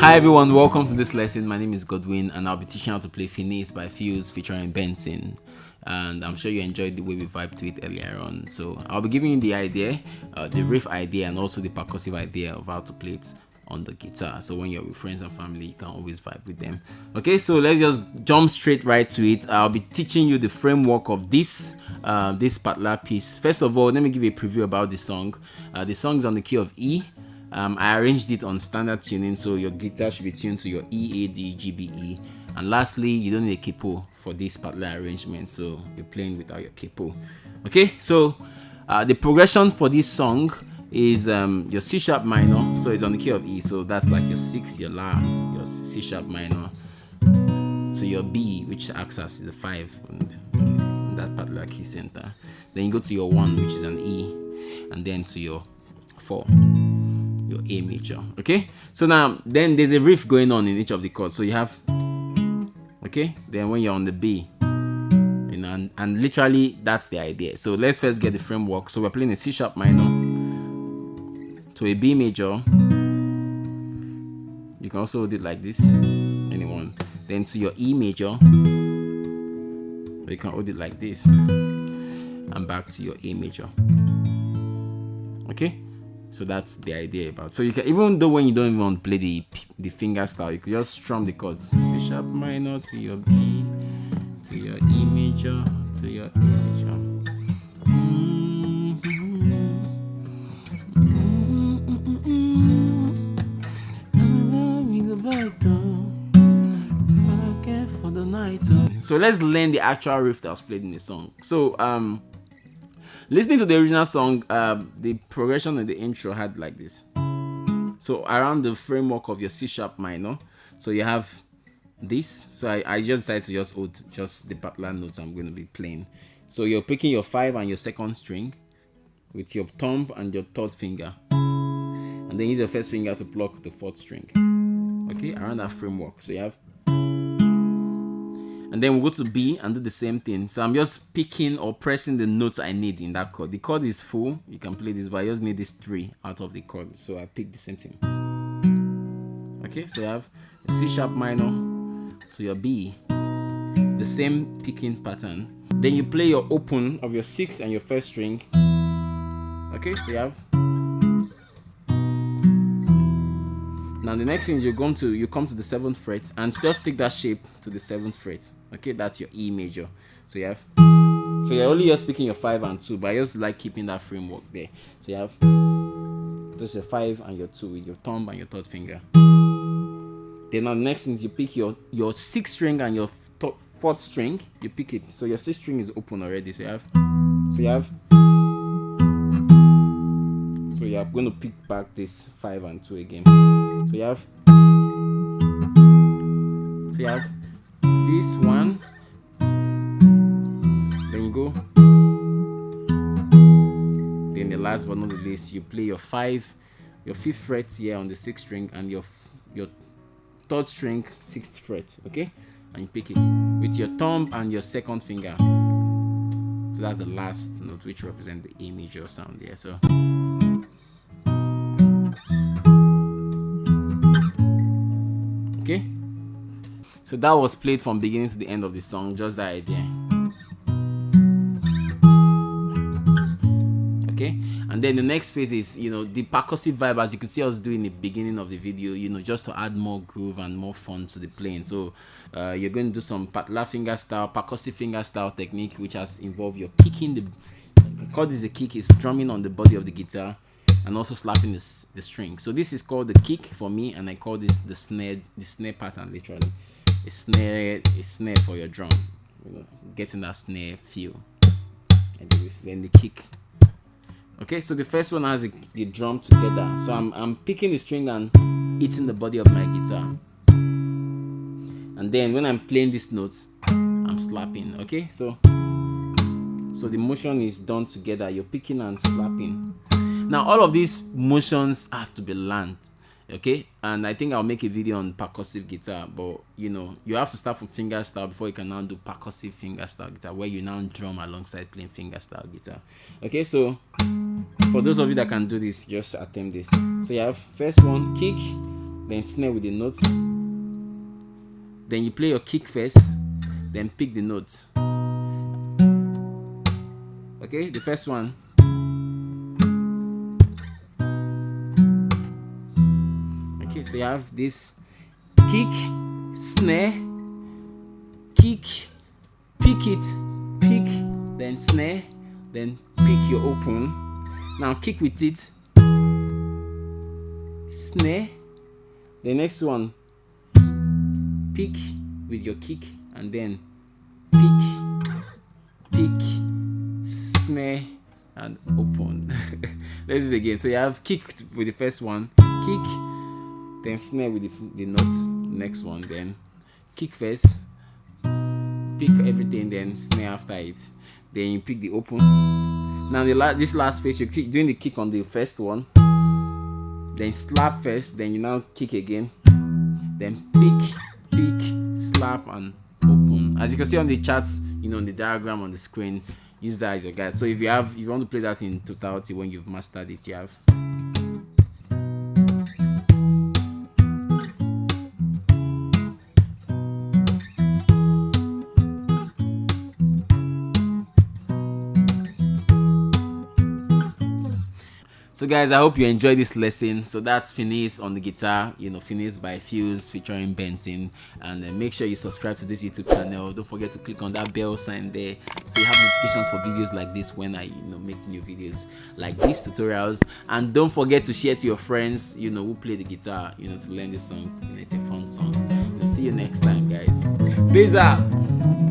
Hi everyone, welcome to this lesson. My name is Godwin and I'll be teaching how to play Finesse by Pheelz featuring Bnxn. And I'm sure you enjoyed the way we vibed to it earlier on. So I'll be giving you the idea, the riff idea, and also the percussive idea of how to play it on the guitar. So when you're with friends and family, you can always vibe with them. Okay, so let's just jump straight right to it. I'll be teaching you the framework of this particular piece. First of all, let me give you a preview about the song. The song is on the key of E. I arranged it on standard tuning, so your guitar should be tuned to your E, A, D, G, B, E. And lastly, you don't need a capo for this particular arrangement, so you're playing without your capo. Okay, so the progression for this song is your C sharp minor, so it's on the key of E, so that's like your 6, your La, your C sharp minor, to your B, which acts as the 5 in that particular key center. Then you go to your 1, which is an E, and then to your 4. Your A major. Okay, so now then there's a riff going on in each of the chords, so you have, okay, then when you're on the B, you know, and literally that's the idea. So let's first get the framework. So we're playing a C sharp minor to a B major. You can also do it like this, anyone. Then to your E major, or you can hold it like this, and back to your A major. Okay, so that's the idea about. So you can, even though when you don't even want to play the finger style, you could just strum the chords. C sharp minor to your B, to your E major, to your A major. So let's learn the actual riff that was played in the song. So listening to the original song, the progression in the intro had like this. So around the framework of your C sharp minor, so you have this. So I just decided to just hold just the particular notes I'm going to be playing. So you're picking your 5 and your 2nd string with your thumb and your 3rd finger, and then use your 1st finger to pluck the 4th string. Okay, around that framework. So you have, and then we'll go to B and do the same thing. So I'm just picking or pressing the notes I need in that chord. The chord is full, you can play this, but I just need these 3 out of the chord. So I pick the same thing. Okay, so you have a C sharp minor to your B, the same picking pattern. Then you play your open of your 6th and your 1st string. Okay, so you have. Now the next thing is you come to the 7th fret and just take that shape to the 7th fret. Okay, that's your E major. So you have, so you're only just picking your 5 and 2, but I just like keeping that framework there. So you have just your 5 and your 2 with your thumb and your 3rd finger. Then now the next thing is you pick your 6th string and your 4th string. You pick it. So your 6th string is open already. So you are going to pick back this 5 and 2 again. So you have this one. Then you go. Then the last but not the least, you play your 5, your 5th fret here on the 6th string, and your 3rd string 6th fret. Okay, and you pick it with your thumb and your 2nd finger. So that's the last note, which represents the A major sound there. So. Okay, so that was played from beginning to the end of the song, just that idea. Okay, and then the next phase is, you know, the percussive vibe, as you can see I was doing in the beginning of the video, you know, just to add more groove and more fun to the playing. So you're going to do some particular finger style, percussive finger style technique, which has involved your kicking. The chord is a kick, is drumming on the body of the guitar, and also slapping the string. So this is called the kick for me, and I call this the snare pattern, literally. A snare for your drum, you know, getting that snare feel. And then the kick. Okay, so the first one has the drum together. So I'm picking the string and hitting the body of my guitar. And then when I'm playing these notes, I'm slapping. Okay, so the motion is done together. You're picking and slapping. Now all of these motions have to be learned, okay? And I think I'll make a video on percussive guitar, but you know, you have to start from fingerstyle before you can now do percussive fingerstyle guitar, where you now drum alongside playing fingerstyle guitar. Okay, so for those of you that can do this, just attempt this. So you have first one, kick, then snare with the note. Then you play your kick first, then pick the note. Okay, the first one. Okay, so you have this kick, snare, kick, pick it, pick, then snare, then pick your open. Now kick with it, snare. The next one, pick with your kick, and then pick, snare, and open. Let's do it again. So you have kick with the first one, kick, then snare with the note, next one, then kick first, pick everything, then snare after it, then you pick the open. Now this last phase, you're doing the kick on the first one, then slap first, then you now kick again, then pick, slap, and open. As you can see on the charts, on the diagram on the screen, use that as your guide. So if you want to play that in totality, when you've mastered it, you have. So guys, I hope you enjoyed this lesson. So that's Finesse on the guitar, Finesse by Pheelz featuring Bnxn. And make sure you subscribe to this YouTube channel. Don't forget to click on that bell sign there, so you have notifications for videos like this when I make new videos like these tutorials. And don't forget to share to your friends who play the guitar, to learn this song. It's a fun song. See you next time, guys. Peace out.